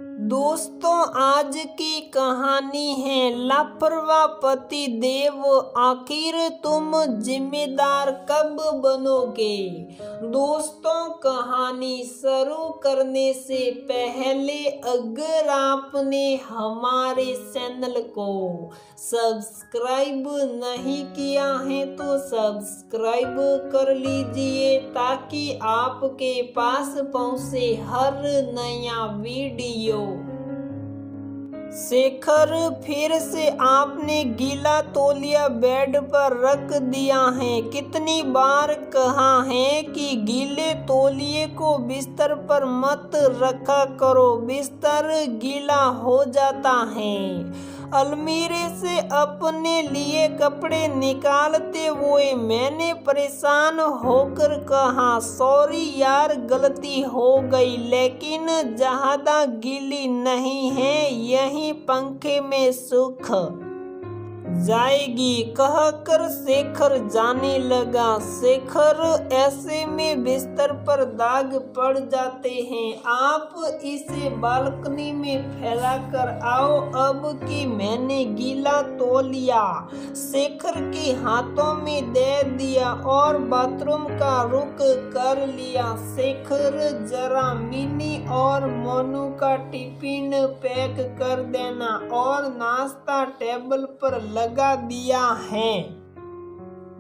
दोस्तों, आज की कहानी है लापरवाह पति देव, आखिर तुम जिम्मेदार कब बनोगे। दोस्तों, कहानी शुरू करने से पहले अगर आपने हमारे चैनल को सब्सक्राइब नहीं किया है तो सब्सक्राइब कर लीजिए ताकि आपके पास पहुंचे हर नया वीडियो। शेखर, फिर से आपने गीला तौलिया बेड पर रख दिया है। कितनी बार कहा है कि गीले तौलिए को बिस्तर पर मत रखा करो, बिस्तर गीला हो जाता है। अलमीरे से अपने लिए कपड़े निकालते हुए मैंने परेशान होकर कहा, सॉरी यार, गलती हो गई, लेकिन ज्यादा गीली नहीं है, यही पंखे में सूख जाएगी, कहकर शेखर जाने लगा। शेखर, ऐसे में बिस्तर पर दाग पड़ जाते हैं, आप इसे बालकनी में फैला कर आओ। अब कि मैंने गीला तौलिया शेखर के हाथों में दे दिया और बाथरूम का रुख कर लिया। शेखर, जरा मिनी और मोनू का टिफिन पैक कर देना और नाश्ता टेबल पर लगा दिया है,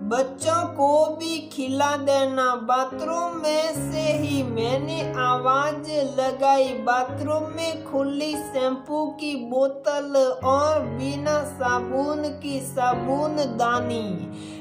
बच्चों को भी खिला देना। बाथरूम में से ही मैंने आवाज लगाई। बाथरूम में खुली शैम्पू की बोतल और बिना साबुन की साबुनदानी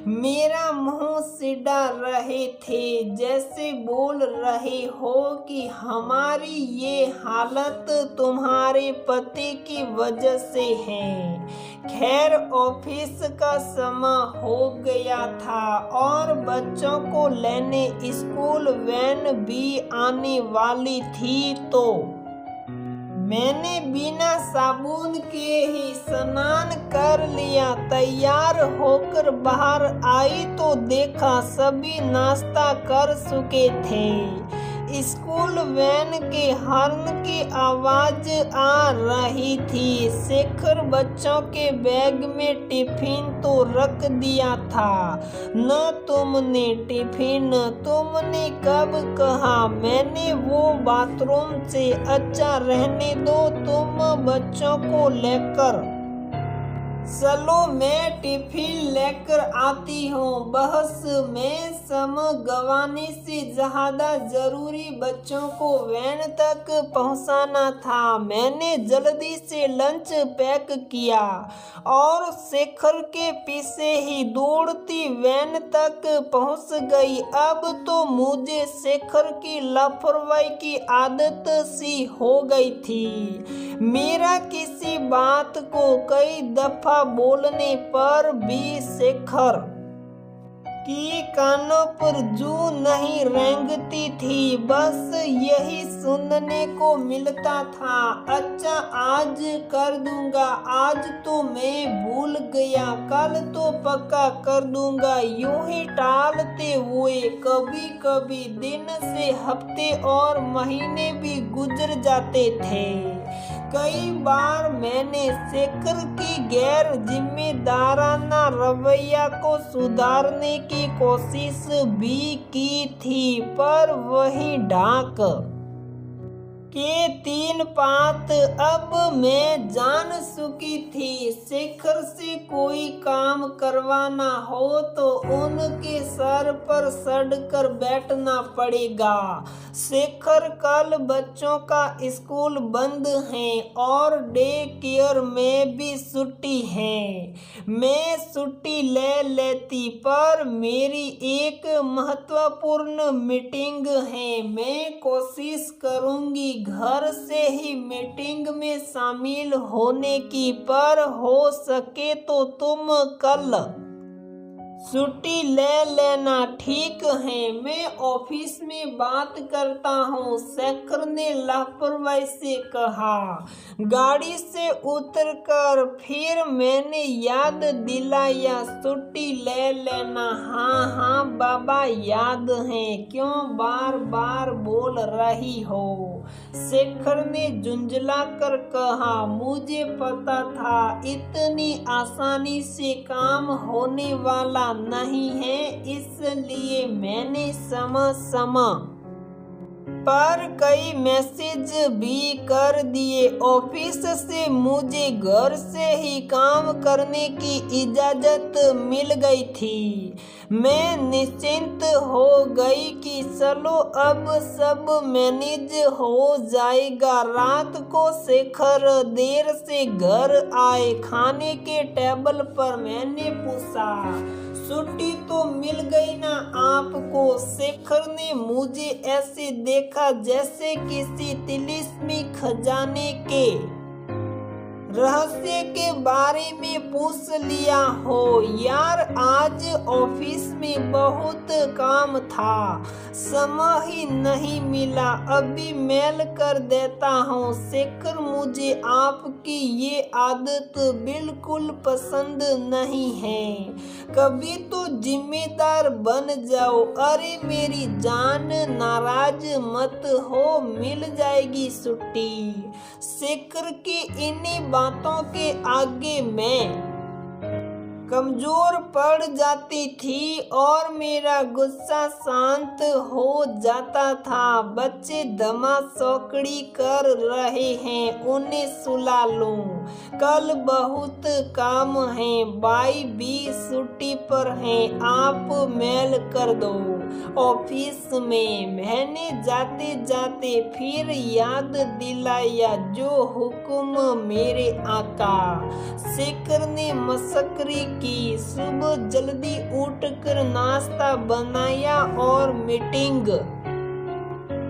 मेरा मुंह सिड़ा रहे थे, जैसे बोल रहे हो कि हमारी ये हालत तुम्हारे पति की वजह से है। खैर, ऑफिस का समय हो गया था और बच्चों को लेने स्कूल वैन भी आने वाली थी, तो मैंने बिना साबुन के ही स्नान कर लिया। तैयार होकर बाहर आई तो देखा सभी नाश्ता कर चुके थे। स्कूल वैन के हॉर्न की आवाज आ रही थी। शेखर बच्चों के बैग में टिफिन तो रख दिया था। न तुमने टिफिन, तुमने कब कहा? मैंने वो बाथरूम से, अच्छा रहने दो, तुम बच्चों को लेकर चलो, मैं टिफिन लेकर आती हूँ। बहस में समय गंवाने से ज्यादा जरूरी बच्चों को वैन तक पहुँचाना था। मैंने जल्दी से लंच पैक किया और शेखर के पीछे ही दौड़ती वैन तक पहुँच गई। अब तो मुझे शेखर की लापरवाही की आदत सी हो गई थी। मेरा किसी बात को कई दफा बोलने पर भी शेखर की कानों पर जू नहीं रेंगती थी, बस यही सुनने को मिलता था, अच्छा आज कर दूंगा, आज तो मैं भूल गया, कल तो पक्का कर दूंगा। यूं ही टालते हुए कभी कभी दिन से हफ्ते और महीने भी गुजर जाते थे। कई बार मैंने शेखर की गैर जिम्मेदाराना रवैया को सुधारने की कोशिश भी की थी, पर वही ढाक के 3 पात अब मैं जान चुकी थी। शेखर से कोई काम करवाना हो तो उनके सर पर चढ़कर बैठना पड़ेगा। शेखर, कल बच्चों का स्कूल बंद है और डे केयर में भी छुट्टी है। मैं छुट्टी ले लेती, पर मेरी एक महत्वपूर्ण मीटिंग है। मैं कोशिश करूंगी घर से ही मीटिंग में शामिल होने की, पर हो सके तो तुम कल छुट्टी ले लेना ठीक है, मैं ऑफिस में बात करता हूँ, शेखर ने लापरवाही से कहा। गाड़ी से उतरकर फिर मैंने याद दिलाया, छुट्टी ले लेना। हाँ हाँ बाबा याद है, क्यों बार बार बोल रही हो? शेखर ने झुंझला कर कहा, मुझे पता था इतनी आसानी से काम होने वाला नहीं है, इसलिए मैंने समय पर कई मैसेज भी कर दिए। ऑफिस से मुझे घर से ही काम करने की इजाजत मिल गई थी। मैं निश्चिंत हो गई कि चलो अब सब मैनेज हो जाएगा। रात को शेखर देर से घर आए। खाने के टेबल पर मैंने पूछा, छुट्टी तो मिल गई ना आपको? शेखर ने मुझे ऐसे देखा जैसे किसी तिलिस्मी खजाने के रहस्य के बारे में पूछ लिया हो। यार आज ऑफिस में बहुत काम था, समय ही नहीं मिला, अभी मेल कर देता हूँ। शेखर मुझे आपकी ये आदत बिल्कुल पसंद नहीं है, कभी तो जिम्मेदार बन जाओ। अरे मेरी जान नाराज मत हो, मिल जाएगी छुट्टी। शेखर की इन्हीं बातों के आगे मैं कमजोर पड़ जाती थी और मेरा गुस्सा शांत हो जाता था। बच्चे धमाचौकड़ी कर रहे हैं, उन्हें सुला लूं, कल बहुत काम है। बाई भी छुट्टी पर हैं, आप मेल कर दो ऑफिस में। मैंने जाते जाते फिर याद दिलाया, जो हुक्म मेरे आका। शेखर ने मशक्करी की। सुबह जल्दी उठकर नाश्ता बनाया और मीटिंग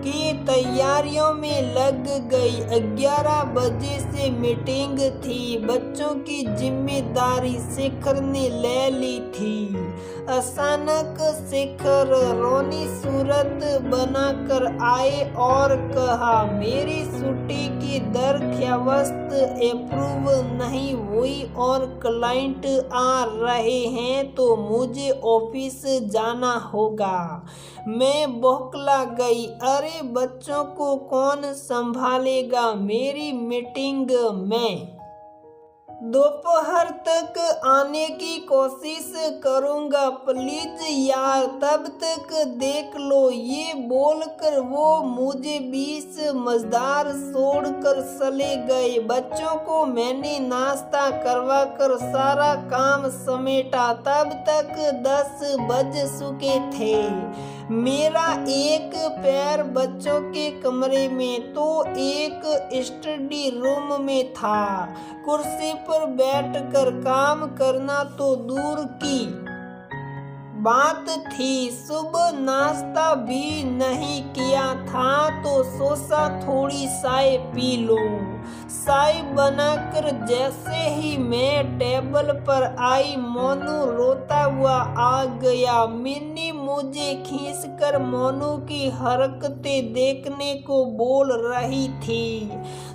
की तैयारियों में लग गई। 11 बजे से मीटिंग थी। बच्चों की जिम्मेदारी शेखर ने ले ली थी। अचानक शेखर रोनी सूरत बनाकर आए और कहा, मेरी छुट्टी की दरख्वास्त अप्रूव नहीं हुई और क्लाइंट आ रहे हैं तो मुझे ऑफिस जाना होगा। मैं बौखला गई। अरे बच्चों को कौन संभालेगा? मेरी मीटिंग में दोपहर तक आने की कोशिश करूंगा, प्लीज यार, तब तक देख लो। ये बोलकर वो मुझे 20 मजदार छोड़कर चले गए। बच्चों को मैंने नाश्ता करवा कर सारा काम समेटा, तब तक 10 बज चुके थे। मेरा एक पैर बच्चों के कमरे में तो एक स्टडी रूम में था। कुर्सी पर बैठकर काम करना तो दूर की बात थी, सुबह नाश्ता भी नहीं किया था तो सोचा थोड़ी चाय पी लूं। चाय बनाकर जैसे ही मैं टेबल पर आई, मोनू रोता हुआ आ गया। मिन्नी मुझे खींचकर मोनू की हरकतें देखने को बोल रही थी।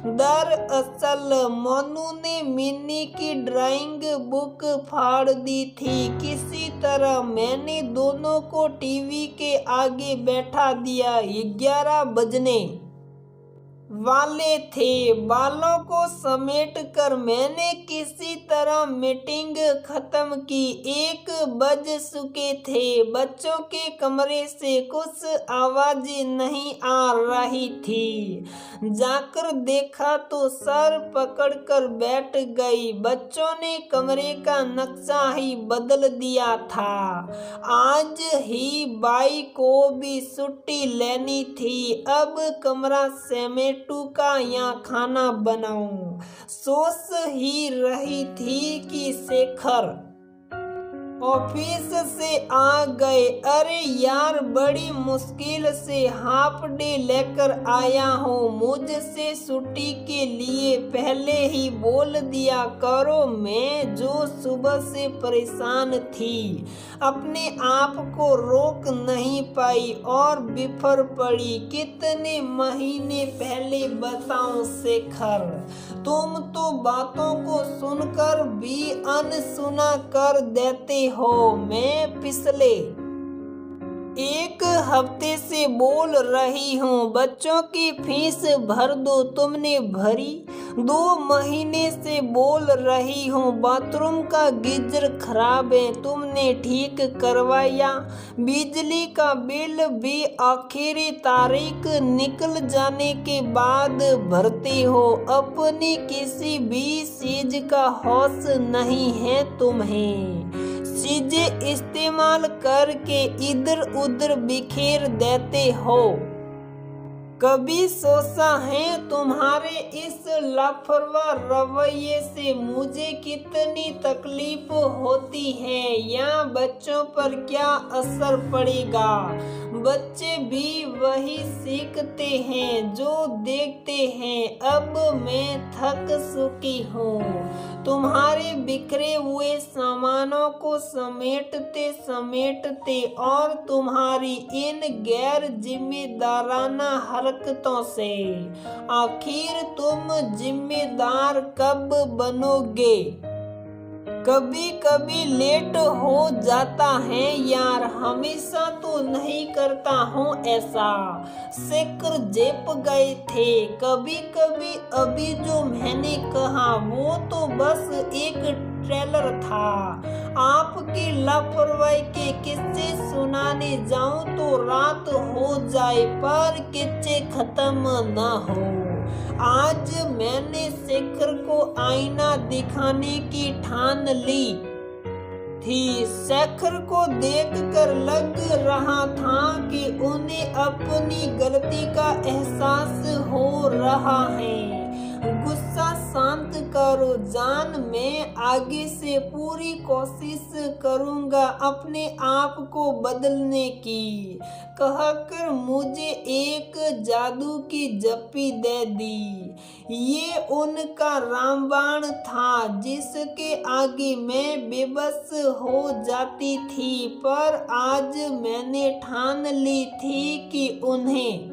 दरअसल मोनू ने मिन्नी की ड्राइंग बुक फाड़ दी थी। किसी तरह मैंने दोनों को टीवी के आगे बैठा दिया। 11 बजने वाले थे। बालों को समेट कर मैंने किसी तरह मीटिंग खत्म की। 1 बज चुके थे। बच्चों के कमरे से कुछ आवाजें नहीं आ रही थी। जाकर देखा तो सर पकड़कर बैठ गई। बच्चों ने कमरे का नक्शा ही बदल दिया था। आज ही बाई को भी छुट्टी लेनी थी। अब कमरा समेटू का या खाना बनाऊं, सोच ही रही थी कि शेखर ऑफिस से आ गए। अरे यार, बड़ी मुश्किल से हाफ डे लेकर आया हूँ। मुझसे छुट्टी के लिए पहले ही बोल दिया करो। मैं जो सुबह से परेशान थी, अपने आप को रोक नहीं पाई और बिफर पड़ी। कितने महीने पहले बताऊं शेखर, तुम तो बातों को सुनकर भी अनसुना कर देते हो। मैं पिछले एक हफ्ते से बोल रही हूँ बच्चों की फीस भर दो, तुमने भरी? 2 महीने से बोल रही हूँ बाथरूम का गीजर खराब है, तुमने ठीक करवाया? बिजली का बिल भी आखिरी तारीख निकल जाने के बाद भरते हो। अपनी किसी भी चीज का होश नहीं है तुम्हें। चीजें इस्तेमाल करके इधर उधर बिखेर देते हो। कभी सोचा है तुम्हारे इस लापरवाह रवैये से मुझे कितनी तकलीफ होती है या बच्चों पर क्या असर पड़ेगा? बच्चे भी वही सीखते हैं जो देखते हैं। अब मैं थक चुकी हूँ तुम्हारे बिखरे हुए सामानों को समेटते समेटते और तुम्हारी इन गैर जिम्मेदाराना हरकतों से। आखिर तुम जिम्मेदार कब बनोगे? कभी कभी लेट हो जाता है यार, हमेशा तो नहीं करता हूँ ऐसा। शेखर जेप गए थे कभी कभी। अभी जो मैंने कहा वो तो बस एक ट्रेलर था। आपकी लापरवाही के किस्से सुनाने जाऊं तो रात हो जाए पर किस्से खत्म न हो। आज मैंने शेखर को आईना दिखाने की ठान ली थी। शेखर को देखकर लग रहा था कि उन्हें अपनी गलती का एहसास हो रहा है। गुस्सा शांत करो जान, मैं आगे से पूरी कोशिश करूंगा अपने आप को बदलने की, कहकर मुझे एक जादू की जप्पी दे दी। ये उनका रामबाण था जिसके आगे मैं बेबस हो जाती थी, पर आज मैंने ठान ली थी कि उन्हें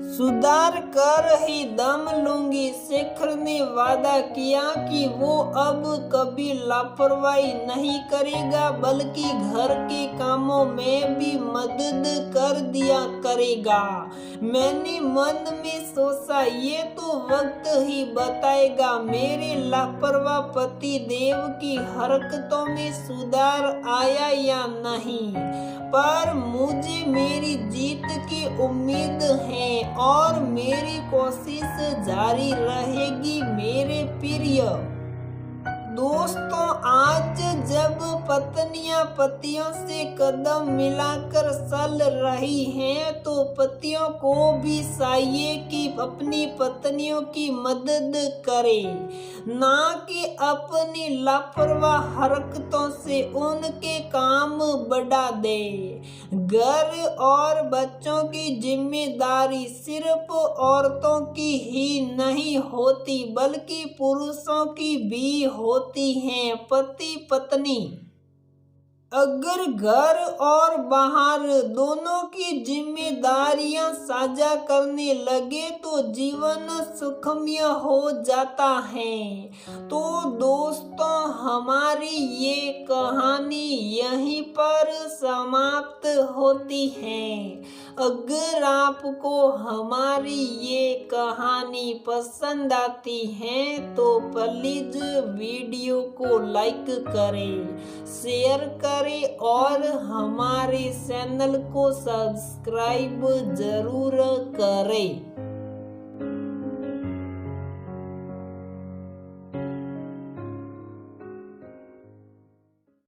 सुधार कर ही दम लूंगी। शेखर ने वादा किया कि वो अब कभी लापरवाही नहीं करेगा, बल्कि घर के कामों में भी मदद कर दिया करेगा। मैंने मन में सोचा ये तो वक्त ही बताएगा मेरे लापरवाह पति देव की हरकतों में सुधार आया या नहीं। पर मुझे मेरी जीत की उम्मीद है और मेरी कोशिश जारी रहेगी मेरे प्रिय दोस्तों। आज जब पत्नियां पतियों से कदम मिलाकर चल रही हैं तो पतियों को भी चाहिए कि अपनी पत्नियों की मदद करे, ना कि अपनी लापरवाह हरकतों से उनके काम बढ़ा दे। घर और बच्चों की जिम्मेदारी सिर्फ औरतों की ही नहीं होती, बल्कि पुरुषों की भी होती हैं। पति पत्नी अगर घर और बाहर दोनों की जिम्मेदारियां साझा करने लगे तो जीवन सुखमय हो जाता है। तो दोस्तों, हमारी ये कहानी यहीं पर समाप्त होती है। अगर आपको हमारी ये कहानी पसंद आती है तो प्लीज वीडियो को लाइक करें, शेयर करें और हमारे चैनल को सब्सक्राइब जरूर करें।